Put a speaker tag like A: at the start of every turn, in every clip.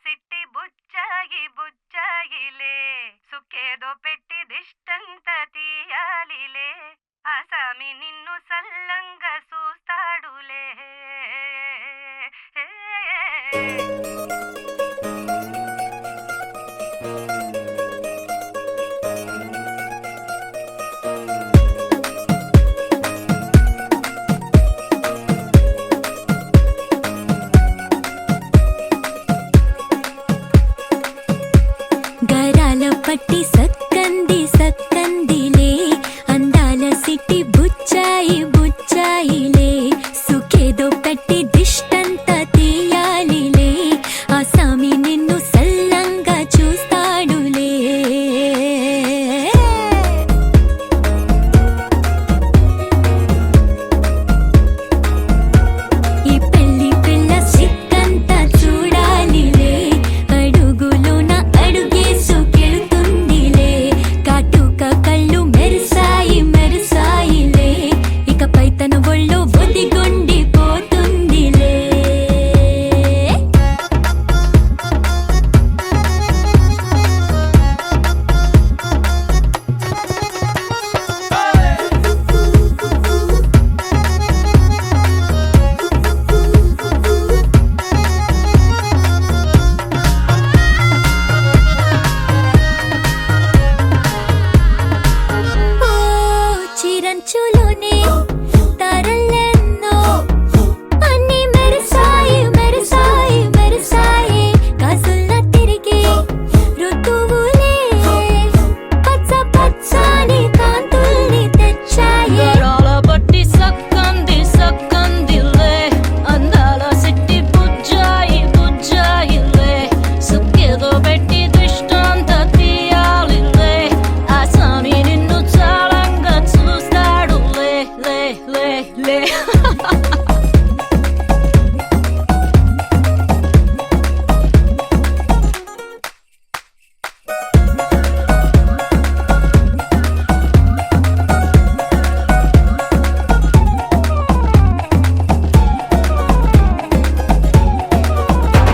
A: సిట్టి బుచ్చాయి బుచ్చాయిలే సుఖేదో పెట్టి దిష్టంత తీయాలిలే ఆసామి నిన్ను సల్లంగా చూస్తాడులే.
B: పట్టి సక్కంది సక్కందిలే అందాల సిట్టి బుచ్చాయి బుచ్చాయిలే సుఖేదో పెట్టి దిష్టంత తీయాలిలే ఆసామి నిన్ను సల్లంగా చూస్తాడులే. ఈ పెళ్లి పిల్ల సిక్కంతా చూడాలిలే అడుగులోన అడుగేసు కళ్ళు మెరిసాయి మెరిసాయిలే ఇకపై తన ఒళ్ళో ఒదిగొండి పోతుందిలే. చిరంచులోనే తారలెన్నో అన్ని మెరిసాయి మెరిసాయి మెరిసాయి కాసుల్లా తిరిగి ఋతువులే పచ్చ పచ్చని కాంతుల్ని తెచ్చాయి.
C: బట్టి సక్కంది సక్కందిలే అందాల సిట్టి బుజ్జాయి బుజ్జాయిలే సుఖేదో పెట్టి దిష్టంత తీయాలిలే ఆసామి నిన్ను చాలంగా చూస్తాడు లే లే లే లే.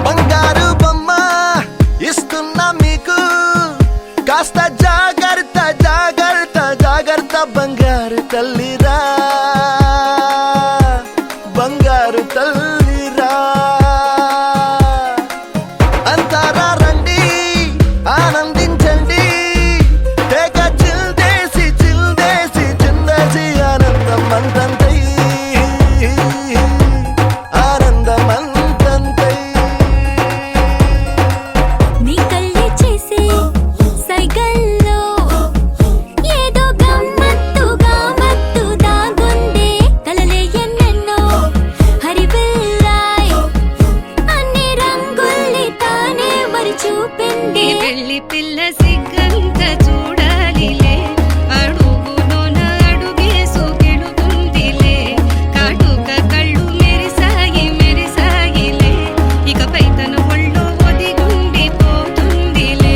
D: బంగారు బొమ్మ ఇస్తున్నా మీకు కాస్త జాగ్రత్త జాగ్రత్త జాగ్రత్త బంగారు తల్లిరా బంగారు తల్లిరా అంతారా రండి ఆనందించండి తెగ చిల్దేసి చిల్దేసి చిందేసి ఆనందం అంతంతై ఆనందం అంతంతై.
B: నీ కళ్ళే చేసే సైగల్లో ఏదో గమ్మత్తుగా మత్తు దాగుందే కలలే ఎన్నెన్నో హరివిల్లాయ్ అన్ని రంగుల్ని తానే మరి చూపింది.
A: పెళ్లి పిల్ల సిగ్గంత చూడాలిలే అడుగులోన అడుగేసు గెలుతుందిలే కాటుక కళ్ళు మెరిసాయి మెరిసాయిలే ఇకపై తన ఒళ్ళో ఒదిగుండి పోతుందిలే.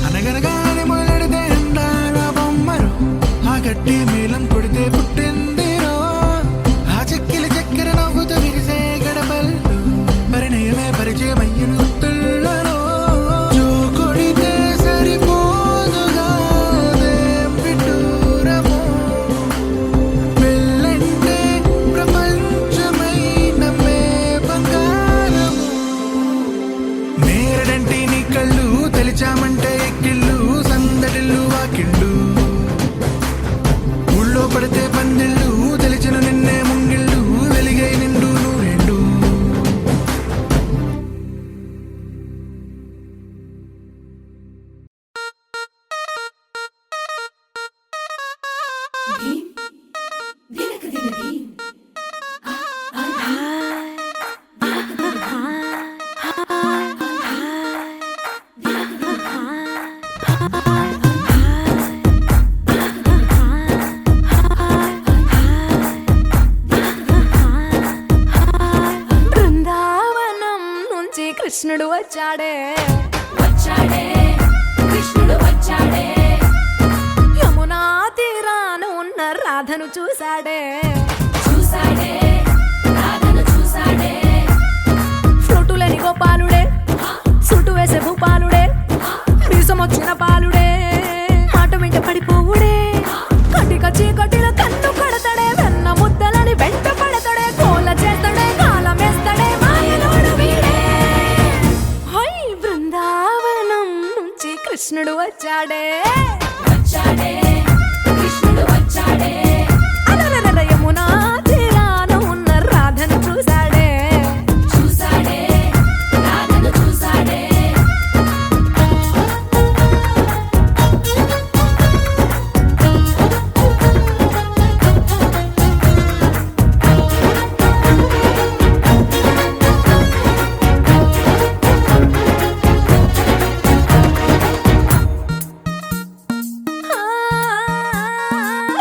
E: అనగనగానే మొదలెడితే అందాల బొమ్మరు ఆ గట్టి మేళం కొడితే పుట్టిందిరో ఆ చెక్కిలి చక్కెర నవ్వుతూ విరిసే గడపల్లు పరిణయమే పరిచయమయ్యను గుర్తులలో జో కొడితే సరిపోదుగా దేం విడ్డూరమో పెళ్ళంటే ప్రపంచమైన మే బంగారము నేరడంటి నీ కళ్ళు తెలిచామంటే ఎక్కిళ్ళు సందడిల్లు వాకిళ్ళు ఊళ్ళో పడితే పందిళ్ళు తెలిచిన నిన్నే ముంగిళ్ళు వెలిగై నిండు నూరెండు
B: బృందావనం నుంచి కృష్ణుడు వచ్చాడే యమునా తీరాన ఉన్న రాధను చూశాడే ఫ్లూటులేని గోపాలుడే సుటు వేసే భూపాలుడే మీసమొచ్చిన పాలుడే మాట వెంట పడిపోవుడే కటిక చీకటిలో కన్ను కడతాడే వెన్న ముద్దలని వెంట పడతాడే కోల చేస్తాడే కాలమేస్తాడే మాయలోడు వీడే హై బృందావనం నుంచి కృష్ణుడు వచ్చాడే అలరల యమునా తీరాన ఉన్న రాధను చూశాడే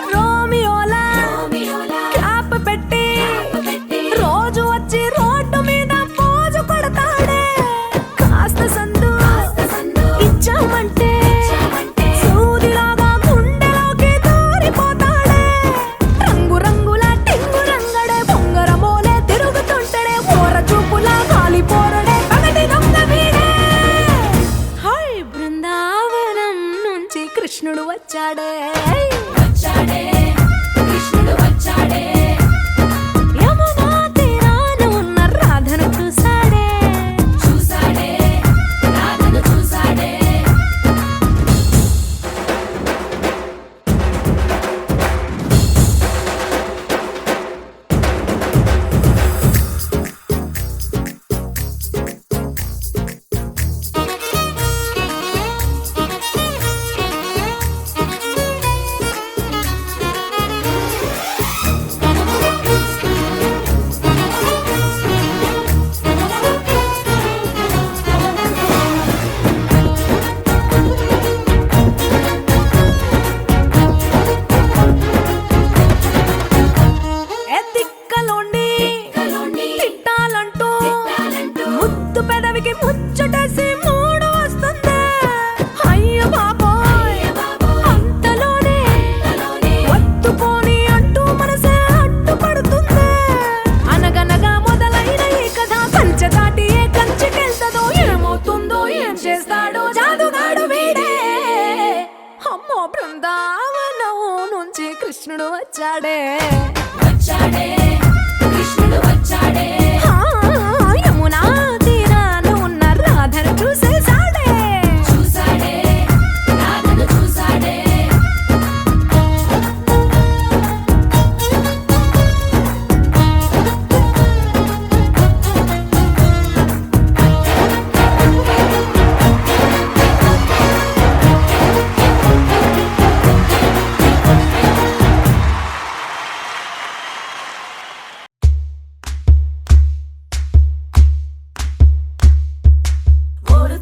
B: రోమియోలా క్యాప్ పెట్టి రోజు వచ్చి రోడ్డు మీద పోజు కొడతాడే కాస్త సందు ఇచ్చామంటే సూదిలాగా గుండెలోకి దూరిపోతాడే రంగు రంగుల టింగు రంగడే బొంగరమోలే తిరుగుతుంటాడే ఓర చూపులా గాలి పోరడే పగటి దొంగ వీడే హై బృందావనం నుంచి కృష్ణుడు వచ్చాడే యమునా తీరాన ఉన్న రాధను చూశాడే ఎత్తిక్కలోండి తిట్టాలంటూ ముద్దు పెదవికి ముచ్చటేసి మూడు వస్తుంది అయ్య బాబోయ్ అంతలోనే ఒత్తుకొని అంటూ మనసే అడ్డుపడుతుంది అనగనగా మొదలైన ఈ కథ కంచె దాటి ఏ కంచెకెళ్తదో ఏమవుతుందో ఏం చేస్తాడో జాదుగాడు వీడే అమ్మో బృందావనం నుంచి కృష్ణుడు వచ్చాడే యమునా తీరాన ఉన్న రాధను చూసేశాడే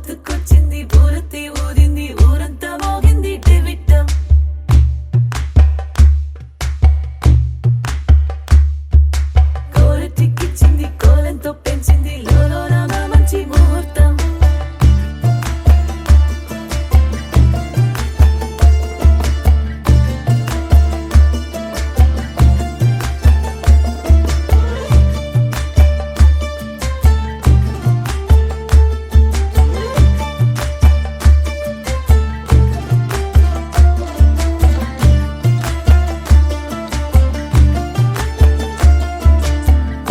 B: ఊరొత్తుకొచ్చింది ఊరొత్తి ఊదింది ఊరంతా మోగింది టివిట్టం కోరటికిచ్చింది కోలంతో పెంచింది లోలోన మంచి ముహూర్తం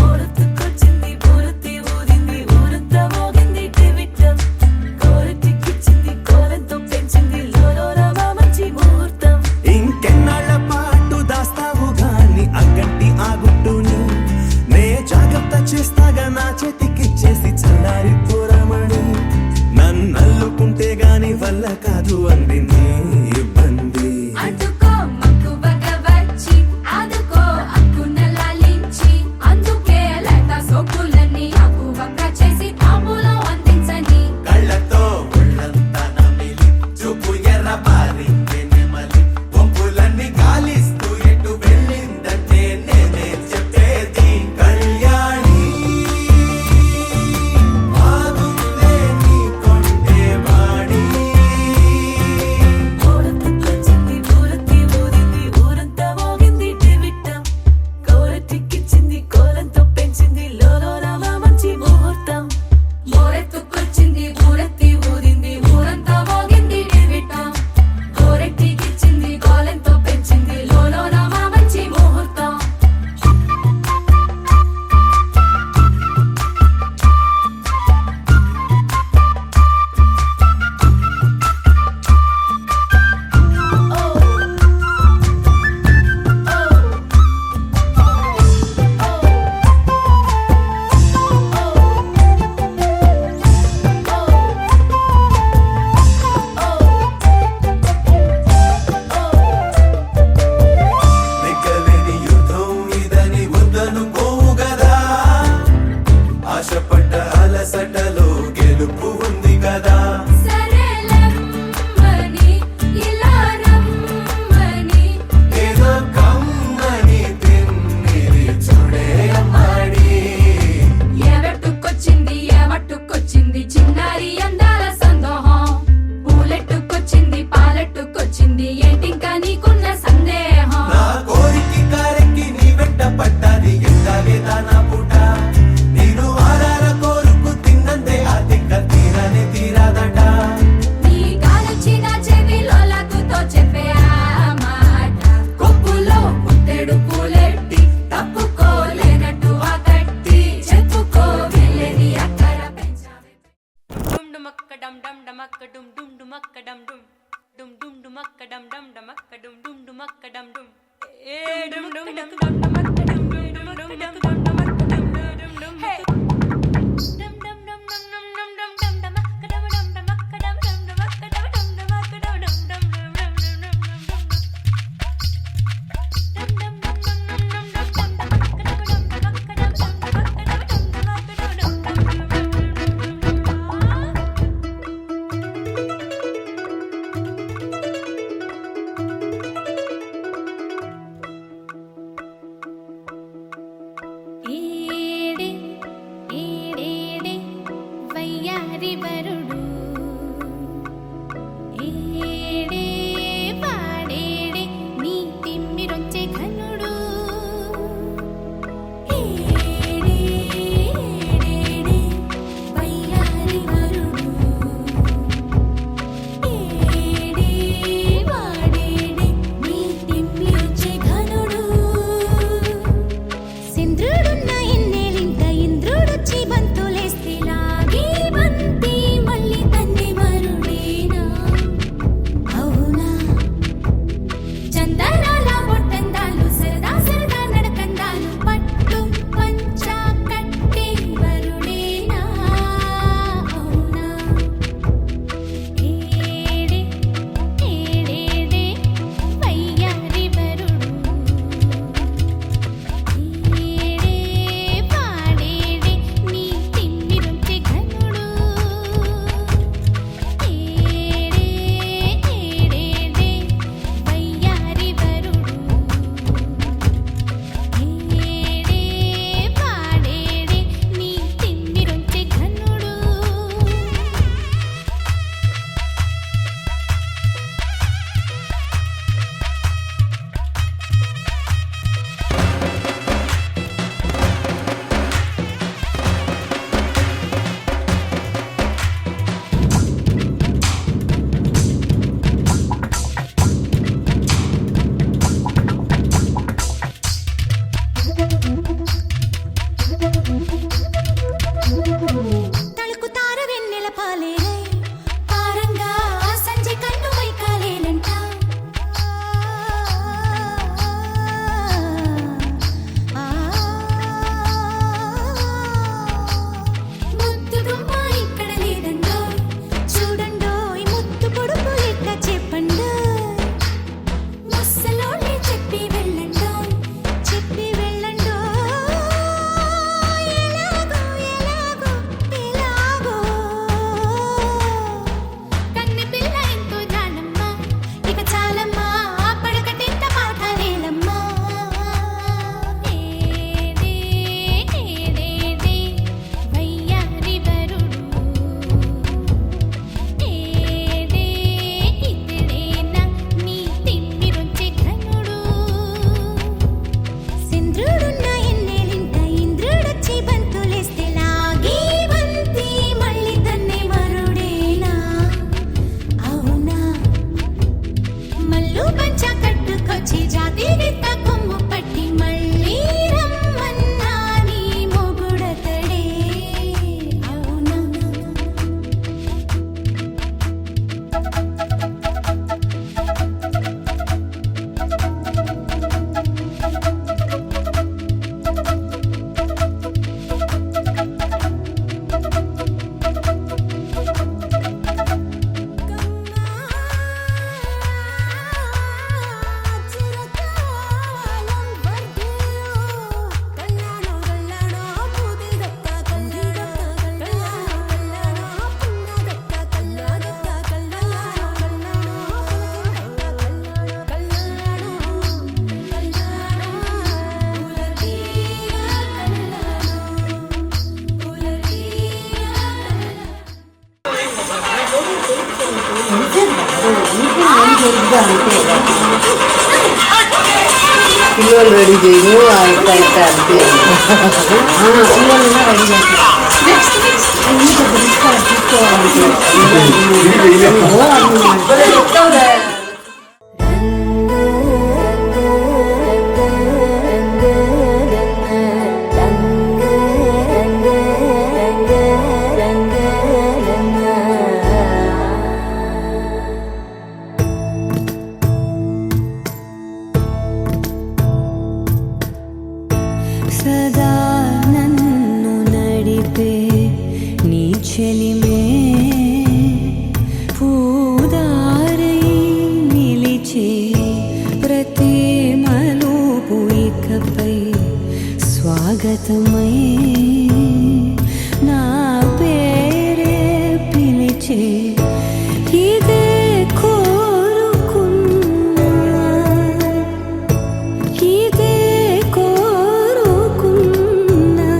B: ఊరొత్తుకొచ్చింది ఊరొత్తి ఊదింది ఊరంతా మోగింది టివిట్టం కోరటికిచ్చింది కోలంతో పెంచింది లోలోన మంచి ముహూర్తం
F: ఇంకెన్నాళ్ళ పాటు దాస్తావు గాని అగ్గంటి ఆ గుట్టుని నే జాగ్రత్త చేస్తాగా నా చేతికిచ్చేసి చల్లారి పోరమణి నన్నల్లుకుంటే గాని వల్ల కాదు అంది నీ ఇబ్బంది
B: అడ్డుకో మక్కువగా వచ్చి ఆదుకో అక్కున లాలించి అందుకే లేత సోకులన్నీ అక్కువగా చేసి తాంబూలం అందించని
F: కళ్ళతో ఒళ్ళంతా నమిలి చూపు ఎర్రబారి నెమలి వంపులన్నీ గాలిస్తూ ఎటు వెళ్ళిందంటే నేనే చెప్పేది కళ్యాణి ఆగుందే నీ కొండే వాడి
B: ఊరొత్తుకొచ్చింది ఊరొత్తి ఊదింది ఊరంతా మోగింది టివిట్టం కోరటికిచ్చింది కోలంతో పెంచింది లోలోన మంచి ముహూర్తం ఊరెత్తుకొచ్చింది ఊరొత్తి ఊదింది ఊరంతా మోగింది టివిట్టం కోరటికిచ్చింది కోలంతో పెంచింది లోలోన మంచి ముహూర్తం
F: నెగ్గలేని యుద్ధం ఇదని వద్దనుకోవు గదా ఆశపడ్డ అలసటలో గెలుపు ఉంది కదా
B: సరేలమ్మని ఇలా రమ్మని
F: ఏదో కమ్మని తిమ్మిరి చూడే అమ్మాడి
B: ఏమట్టుకొచ్చింది ఏమట్టుకొచ్చింది చిన్నారి అందాల సందోహం పూలెట్టుకొచ్చింది పాలెట్టుకొచ్చింది ఏంటింకా నీకున్న సందేహం
F: నా కోరికి కారెక్కి నీ వెంట పడ్డాది ఎందాలేదా నా పూట నేను ఆరార కోరుకు తిన్నందే ఆ దిక్క తీరనే తీరాదట
B: నీ గాలొచ్చిన చెవిలో లాగుతో చెప్పే ఆ మాట కొప్పులో పుట్టెడు పూలెట్టి తప్పుకోలేనట్టు ఆ కట్టి చెప్పుకో వెళ్ళేది అక్కర పెంచావే
A: Dum dumakka dum dum dumakka dum dum dumakka dum dum dum dum dumakka dum dum dumakka dum dum dumakka dum dum dum dum dumakka dum dumakka dum dum dumakka dum dum dumakka dum dum dum hey dum dum dum dum dum dum dum dum dumakka dum dum dumakka dum dum dumakka dum dum dumakka dum dum dum dum dum dum
B: ఏడే ఏడేడే వయ్యారి వరుడు ఏడే పాడేడే నీ తిమ్మిరొచ్చే ఘనుడు ఏడే ఏడేడే వయ్యారి వరుడు ఏడే పాడేడే నీ తిమ్మిరొచ్చే ఘనుడు సింద్రుడున్న ఎన్నేలింక ఇంద్రుడొచ్చి బంతులేస్తే లాగి బంతి మళ్ళీ
G: పిల్లలు రెడీ చేయను అంత అంతే పిల్లలు రెడీ చేస్తారు
B: సదా నన్ను నడిపే నీ చెలిమే పూదారై నిలిచే ప్రతి మలుపు ఇకపై స్వాగతమై నా పేరే పిలిచే ఇదే కోరుకున్నా ఇదే కోరుకున్నా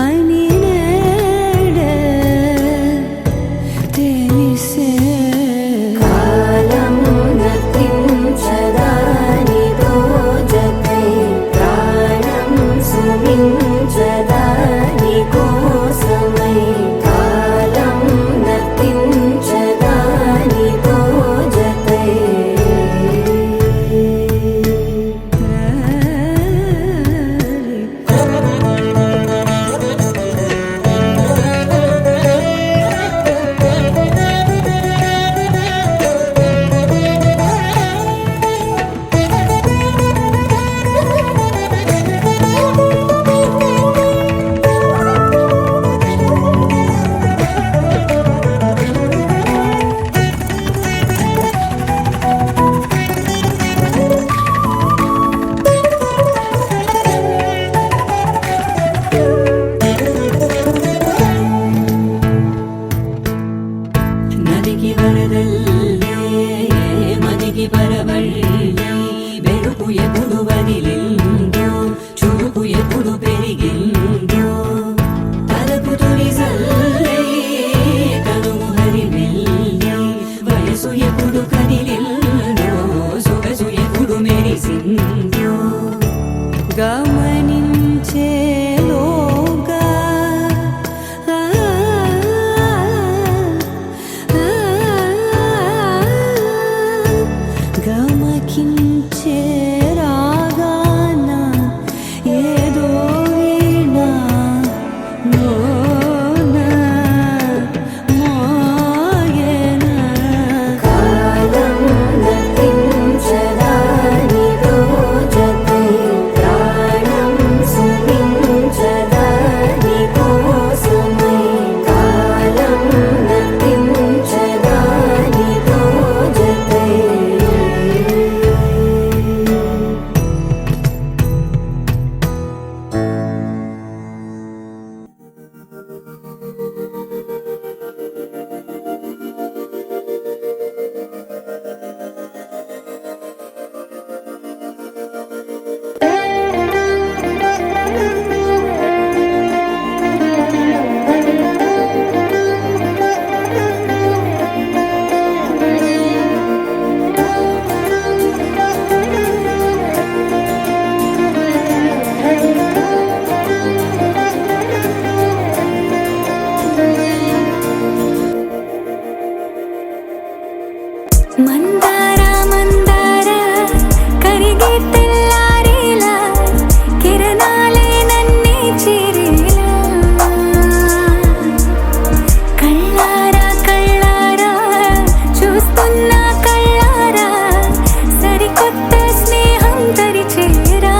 B: అని నేడే తెలిసే కాలం నతించదాని దోజకై ప్రాణం సుమించదాని కోసమై కాలం నతించదాని దోజకై నదికి వరదల్లే మదికి పరవళ్ళే వెలుపు ఎప్పుడు వదిలిందో చురుకు ఎప్పుడు పెరిగిందో తలపు తొలి సల్లే కనుము హరిమెల్లే వయసు ఎప్పుడు కదిలిందో సొగసు ఎప్పుడు మెరిసిందో గమనించేలోగా గమకించే రాగాన ఏదో వీణ మోన మోయన కాలం నతించదాని దోజకై ప్రాణం సుమించదాని కోసమై కాలం నతించదాని దోజకై మందార మందార కరిగే తెల్లారేలా కిరణాలే నన్నే చేరేలా కళ్ళారా కళ్ళారా చూస్తున్నా కళ్ళారా సరికొత్త స్నేహం తరిచేరా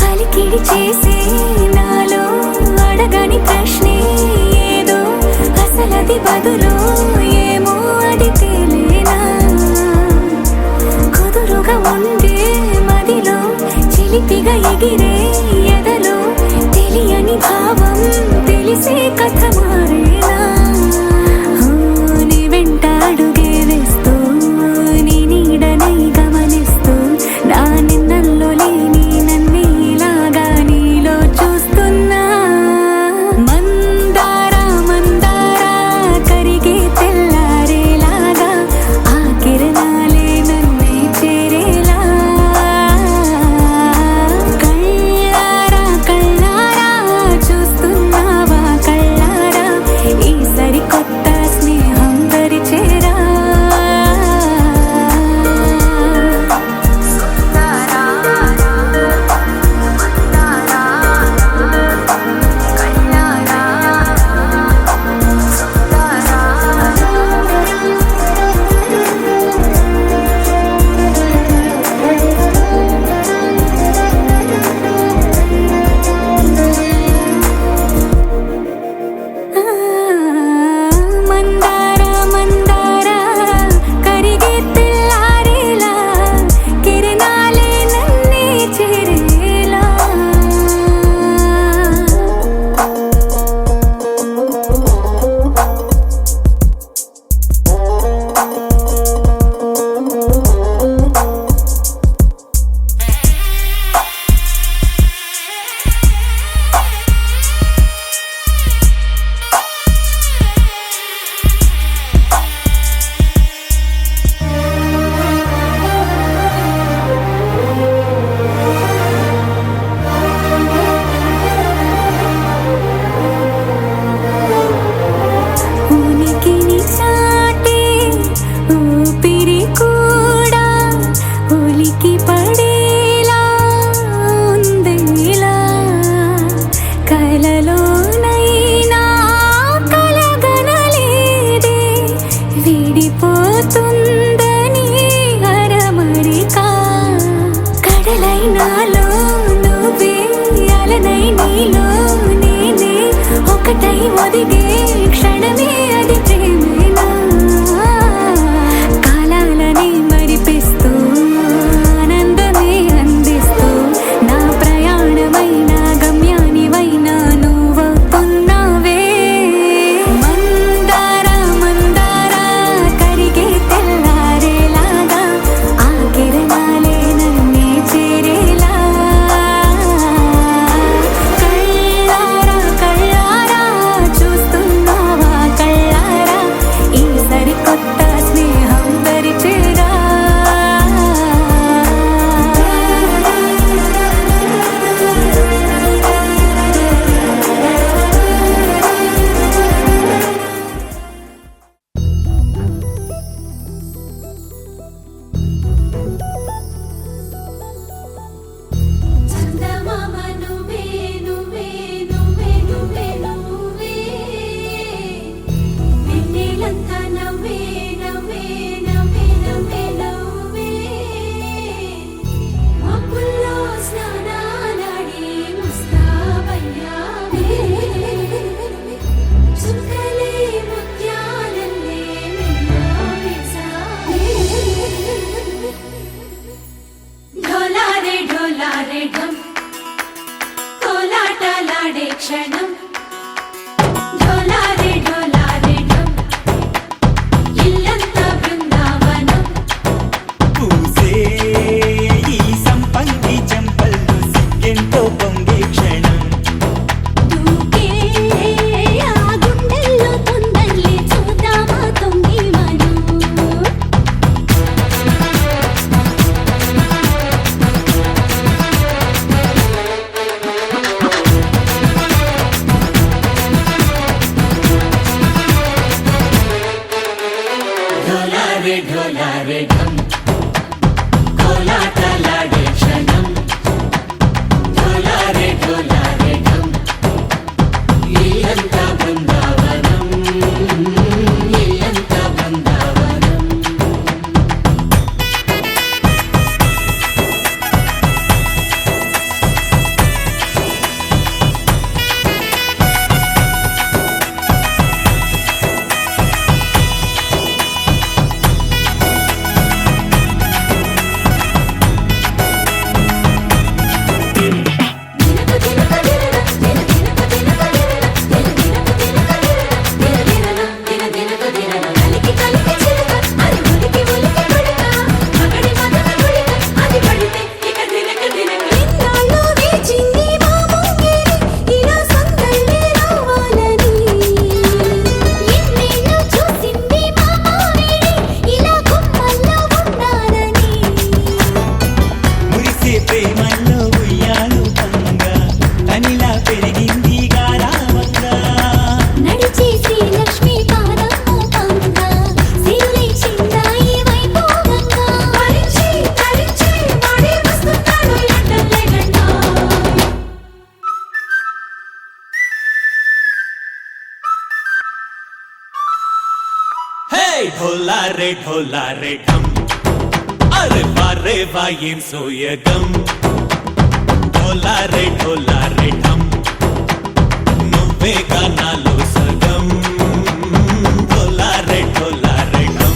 B: అలికిడి చేసే నాలో అడగని ప్రశ్నే ఏదో అసలది బదులు ఏమో అది తేలేనా కుదురుగా ఉండే మదిలో చిలిపిగా ఎగిరే ఎదలో తెలియని భావం తెలిసే కథ మారేనా నీ వెంట అడుగే వేస్తూ నీ నీడనై గమనిస్తూ నా నిన్నల్లో లేని నన్నే ఇలాగా నీలో చూస్తున్నా మందార మందార కరిగే ఒదిగే క్షణమే అది ప్రేమేనా కాలాలని మరిపిస్తూ ఆనందమే అందిస్తూ నా ప్రయాణమైన గమ్యానివైనా నువ్వవుతున్నావే మందార మందార కరిగే తెల్లారేలాగా ఆ కిరణాలే నన్నే చేరేలా కళ్ళారా కళ్ళారా చూస్తున్నావా కళ్ళారా ఈ సరికొత్త స్నేహం పరిచేరా చందమామ నువ్వే నువ్వే నువ్వే నువ్వే నువ్వే వెన్నెలంతా నవ్వే నవ్వే నవ్వే నవ్వే నవ్వే మబ్బుల్లో స్నానాలాడి ముస్తాబయ్యావే చుక్కలే ముత్యాలల్లే మెన్నావేశావే ఢోలారే ఢోలారే ఢం కోలాటలాడే క్షణం ఢోలారే ఢోలారే ఢం ఇల్లంతా బృందావనం
H: పూసే ఈ సంపంగి చెంపల్లో సిగ్గెంతో పొంగే క్షణం
B: దూకే ఆ గుండెల్లో తొందరలే చూద్దామా తొంగి మనం
H: ఢోలారే ఢోలారే ఢం కోలాటలాడే క్షణం ఢోలారే ఢోలారే ఢం ఇల్లంతా బృందావనం ఇల్లంతా బృందావనం మురిసే ప్రేమల్లో ఉయ్యాలు పంగా తనిలా పెరిగింది గారావంగా
B: నడిచే శ్రీలక్ష్మి పాదము పంగా సిరులై చిందాయి వైభోగంగా పరిచి పరిచి వాడి వస్తున్నాడు ఎండలే గంట
H: హే ఢోలారే ఢోలారే ఢం అరే వారే వాయేం సోయగం ఢోలారే ఢోలారే ఢం నువ్వే గానాలో సగం ఢోలారే ఢోలారే ఢం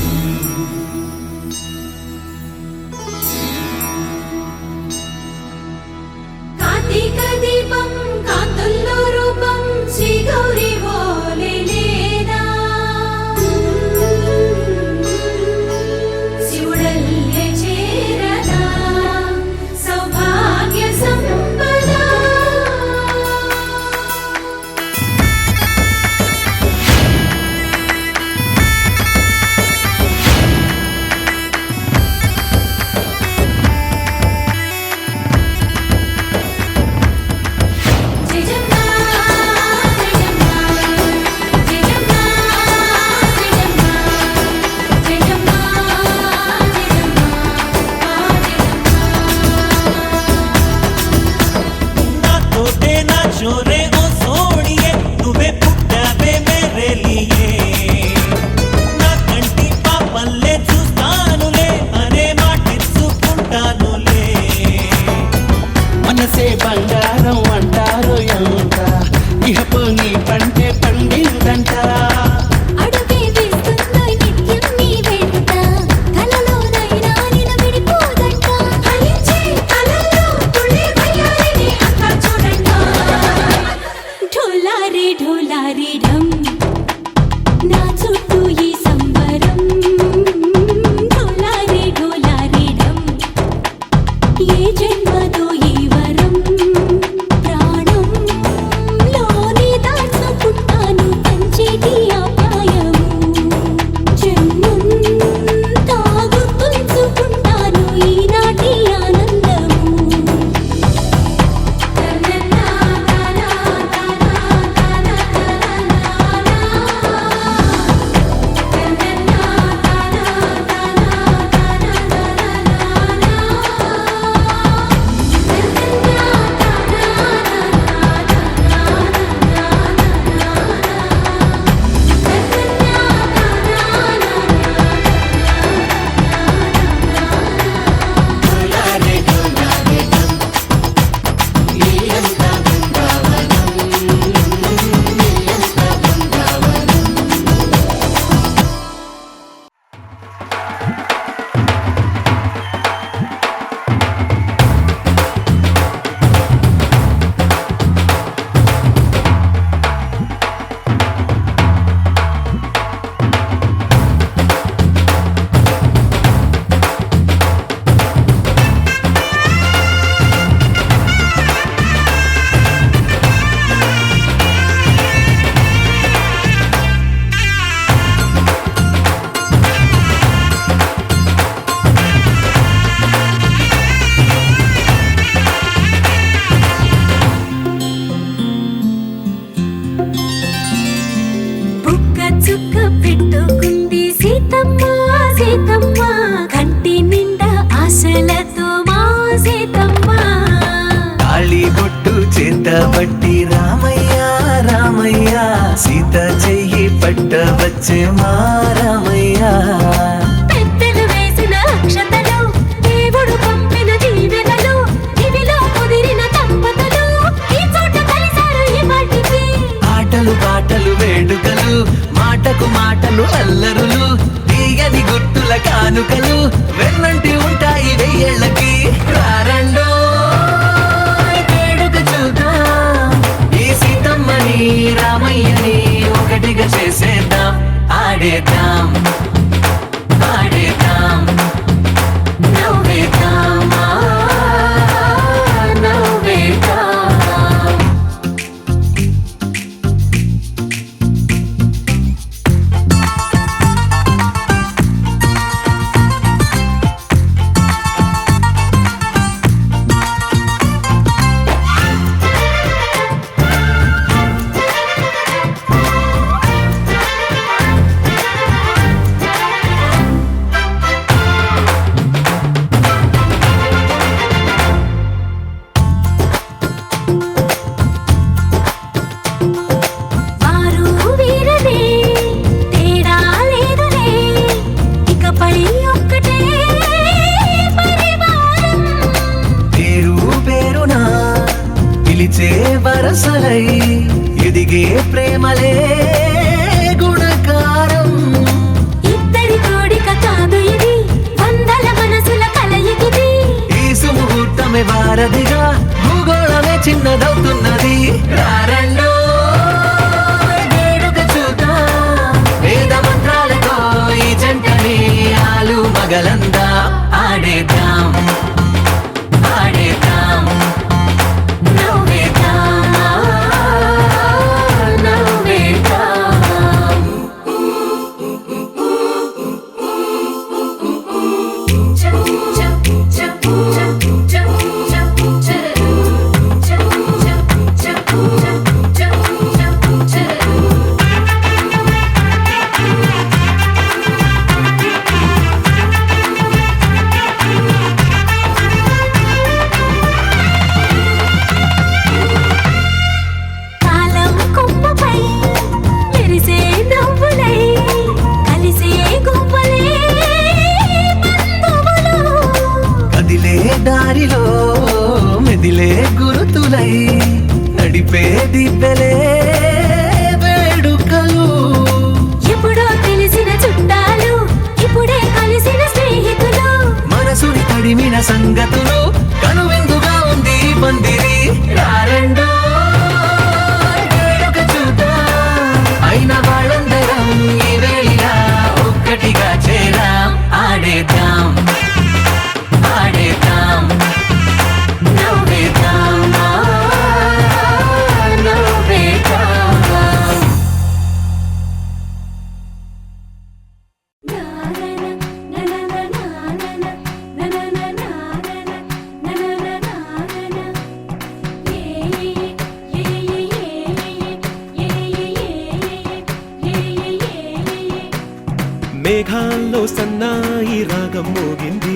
B: కార్తీక దీపం కాంతుల్లో రూపం శ్రీ గౌరీ ఓలే లేదా శివుడల్లే చేరదా సౌభాగ్య సంపద
F: ఉందంట
C: అడుగే వేస్తుందో నిత్యం నీ వెంట కలలోనైనా నిన్ను విడిపోదంట ఫలించే కలల్లో తుళ్ళే వయ్యారిని అంతా చూడంట ఢోలారే ఢోలారే ఢమ్ నా చుట్టూ ఈ సంబరం ఢోలారే ఢోలారే ఢమ్ ఏ జన్మదో ఈ వరం ప్రాణంలోనే దాచుకుంటాను పంచేటి ఆప్యాయము జన్మంతా గుర్తుంచుకుంటాను ఈనాటి ఆనందము బుక్క చుక్క పెట్టుకుంది సీతమ్మ సీతమ్మ కంటి నిండా ఆశలతో మా సీతమ్మ
F: తాళి బొట్టు చేత పట్టి రామయ్య రామయ్య సీత చెయ్యి పట్ట వచ్చే మా రామయ్య
C: పెద్దలు వేసిన అక్షతలు దేవుడు పంపిన దీవెనలు ఇవిలో కుదిరిన దంపతులు ఈ చోట కలిసారు ఈ వాటికి
F: ఆటలు పాటలు వేడుకలు మాటకు మాటలు అల్లరులు తీయని గుర్తుల కానుకలు వెన్నంటి ఉంటాయి వెయ్యేళ్ళకి రారండో వేడుక చూద్దాం ఈ సీతమ్మని రామయ్యని ఒకటిగా చేసేద్దాం ఆడేద్దాం ఆడేద్దాం నవ్వేద్దాం నవ్వేద్దాం
I: మేఘాల్లో సన్నాయి రాగం మోగింది,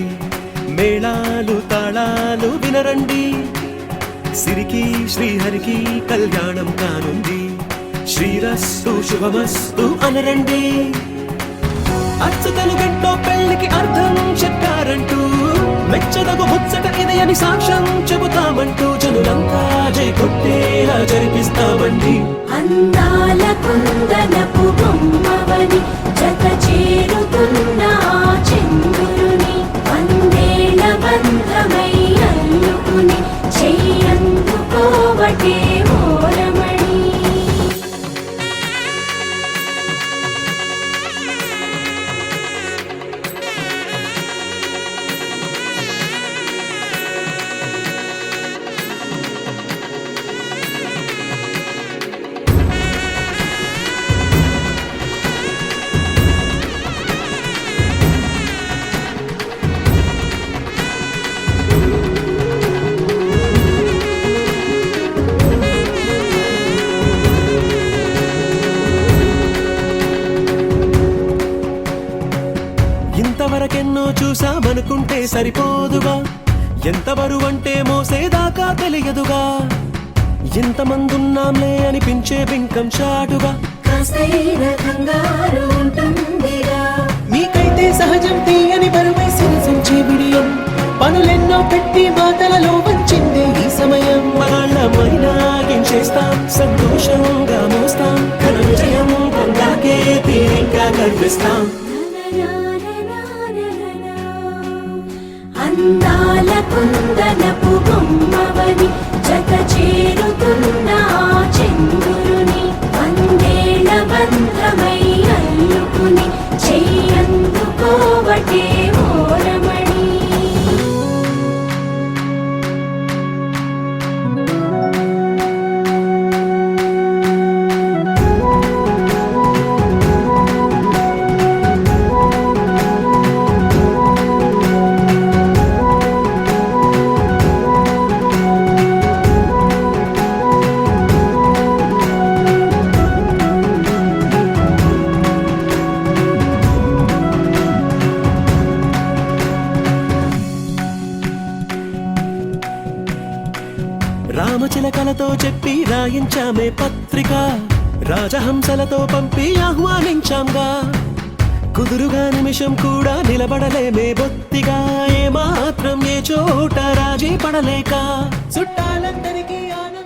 I: మేళాలు తాళాలు వినరండి, సిరికి శ్రీహరికి కళ్యాణం కానుంది, శ్రీరస్తు శుభమస్తు అనరండి. అచ్చతలు గంటో పెళ్లికి అర్థం చెప్పారంటూ, మెచ్చదగు ముచ్చట ఇది అని సాక్ష్యం చెబుతామంటూ, జనులంతా జై కొట్టేలా జరిపిస్తామండి.
C: అందాల కుందనపు బొమ్మవని జత చేరుతున్న ఆ చంద్రుని, వందేళ్ల బంధమై అల్లుకుని చెయ్యందుకోవటే ఓరమణి.
I: ఇంతవరకెన్నో చూసామనుకుంటే సరిపోదుగా, ఎంత బరువంటే మోసేదాకా తెలియదుగా, ఇంతమందున్నాంలే అనిపించే బింకం చాటుగా,
C: కాస్తైన కంగారు ఉంటుందిగా.
I: మీకైతే సహజం తీయని బరువై సిరిసించే బిడియం, పనులెన్నో పెట్టి మాటలలో వచ్చిందే ఈ సమయం. వాళ్ళమైనా ఏం చేస్తాం, సంతోషంగా మోస్తాం, ఘన విజయం పొందాకే తీరిగ్గా కనిపిస్తాం.
C: అందాల కుందనపు బొమ్మవని జత చేరుతున్న ఆ చంద్రుని, వందేళ్ల బంధమై అల్లుకుని చెయ్యందుకోవటే ఓరమణి.
I: రామచిలకలతో చెప్పి రాయించామే పత్రిక, రాజహంసలతో పంపి ఆహ్వానించాంగా, కుదురుగా నిమిషం కూడా నిలబడలేమే బొత్తిగా, ఏ మాత్రం ఏ చోట రాజీ పడలేక చుట్టాలందరికీ ఆనందం.